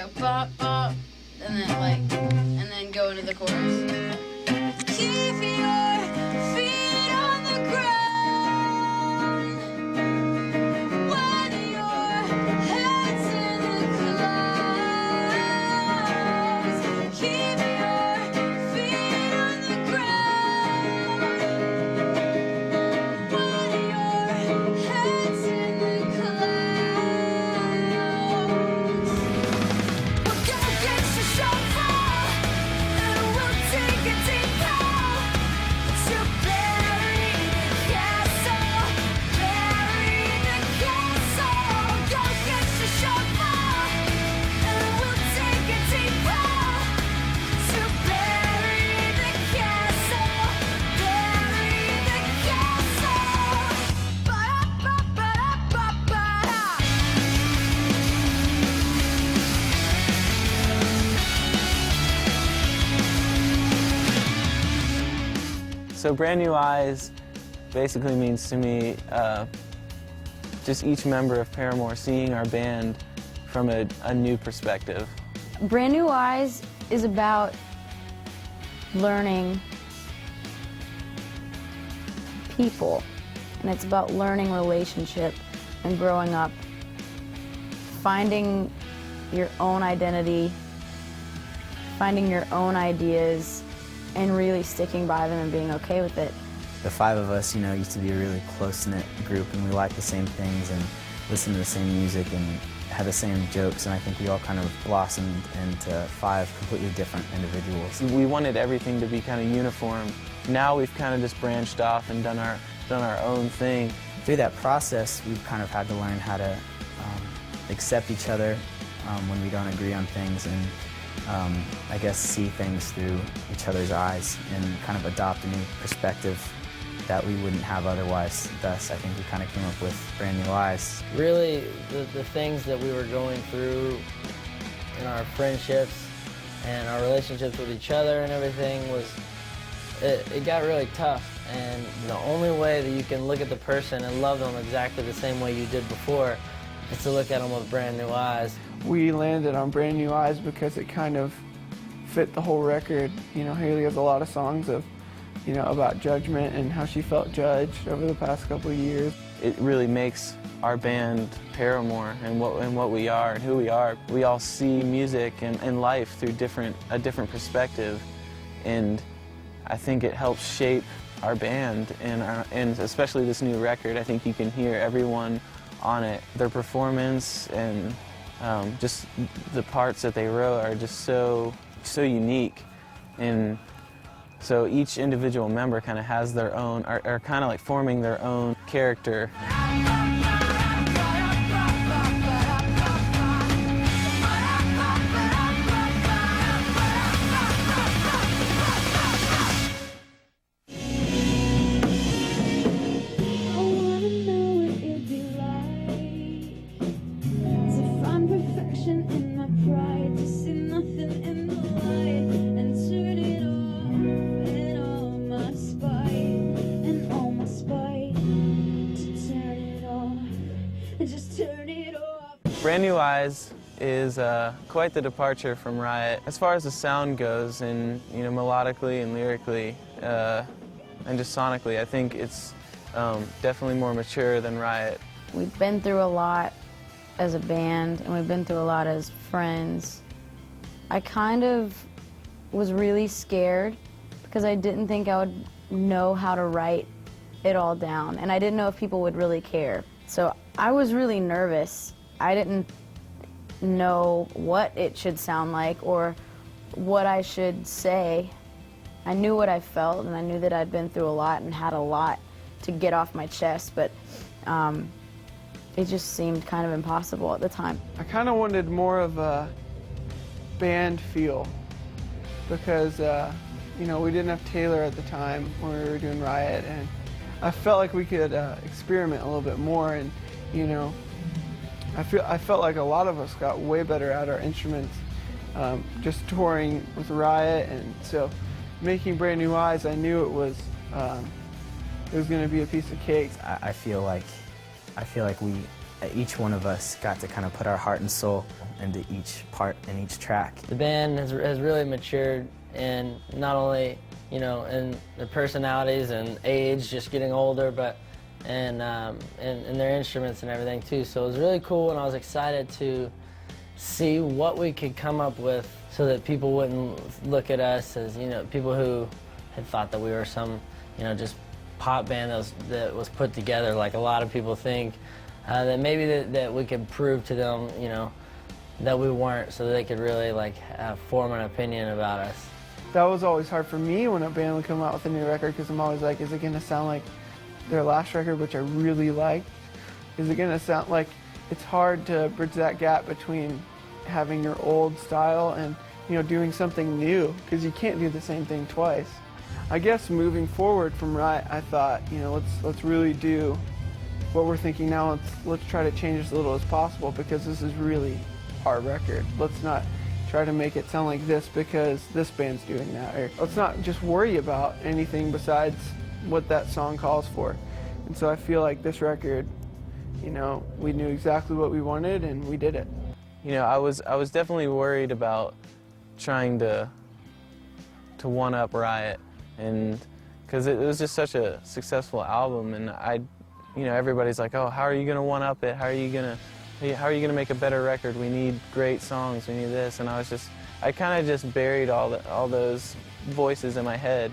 go bop bop, and then go into the chorus. Keep your feet on the ground when your head's in the clouds. Keep your feet on the ground when your head's in the clouds. Well, go get your shofar and we'll take a deep bow to bury the castle, bury the castle. Go get your shofar and we'll take a deep bow to bury the castle, bury the castle. Ba-da-ba-ba-da-ba-ba-da. So Brand New Eyes basically means to me just each member of Paramore seeing our band from a new perspective. Brand New Eyes is about learning people, and it's about learning relationship and growing up, finding your own identity, finding your own ideas, and really sticking by them and being okay with it. The five of us, you know, used to be a really close-knit group, and we liked the same things and listened to the same music and had the same jokes, and I think we all kind of blossomed into five completely different individuals. We wanted everything to be kind of uniform. Now we've kind of just branched off and done our own thing. Through that process, we've kind of had to learn how to accept each other when we don't agree on things, and I guess see things through each other's eyes and kind of adopt a new perspective that we wouldn't have otherwise. Thus, I think we kind of came up with Brand New Eyes. Really, the things that we were going through in our friendships and our relationships with each other and everything it got really tough. And the only way that you can look at the person and love them exactly the same way you did before is to look at them with brand new eyes. We landed on Brand New Eyes because it kind of fit the whole record. You know, Haley has a lot of songs of, you know, about judgment and how she felt judged over the past couple of years. It really makes our band Paramore and what we are and who we are. We all see music and life through a different perspective, and I think it helps shape our band and especially this new record. I think you can hear everyone on it. Their performance and just the parts that they wrote are just so unique, and so each individual member kind of has their own, are kind of like forming their own character. Brand New Eyes is quite the departure from Riot. As far as the sound goes, and you know, melodically and lyrically, and just sonically, I think it's definitely more mature than Riot. We've been through a lot as a band, and we've been through a lot as friends. I kind of was really scared because I didn't think I would know how to write it all down, and I didn't know if people would really care. So I was really nervous. I didn't know what it should sound like or what I should say. I knew what I felt, and I knew that I'd been through a lot and had a lot to get off my chest, but it just seemed kind of impossible at the time. I kind of wanted more of a band feel because, you know, we didn't have Taylor at the time when we were doing Riot, and I felt like we could experiment a little bit more, and, you know, I felt like a lot of us got way better at our instruments just touring with Riot, and so making Brand New Eyes, I knew it was going to be a piece of cake. I feel like we each one of us got to kind of put our heart and soul into each part and each track. The band has really matured, and not only, you know, in their personalities and age, just getting older, but and their instruments and everything too. So it was really cool, and I was excited to see what we could come up with so that people wouldn't look at us as, you know, people who had thought that we were some, you know, just pop band that was put together like a lot of people think. That maybe that we could prove to them, you know, that we weren't, so that they could really like form an opinion about us. That was always hard for me when a band would come out with a new record, because I'm always like, is it going to sound like their last record, which I really liked? Is it going to sound like, it's hard to bridge that gap between having your old style and, you know, doing something new, because you can't do the same thing twice. I guess moving forward from Riot, I thought, you know, let's really do what we're thinking now. Let's try to change as little as possible, because this is really our record. Let's not try to make it sound like this because this band's doing that. Or let's not just worry about anything besides what that song calls for. And so I feel like this record, you know, we knew exactly what we wanted and we did it. You know, I was definitely worried about trying to one-up Riot, and because it was just such a successful album, and you know, everybody's like, oh, how are you gonna one-up it? How are you gonna make a better record? We need great songs. We need this, and I kind of just buried all those voices in my head.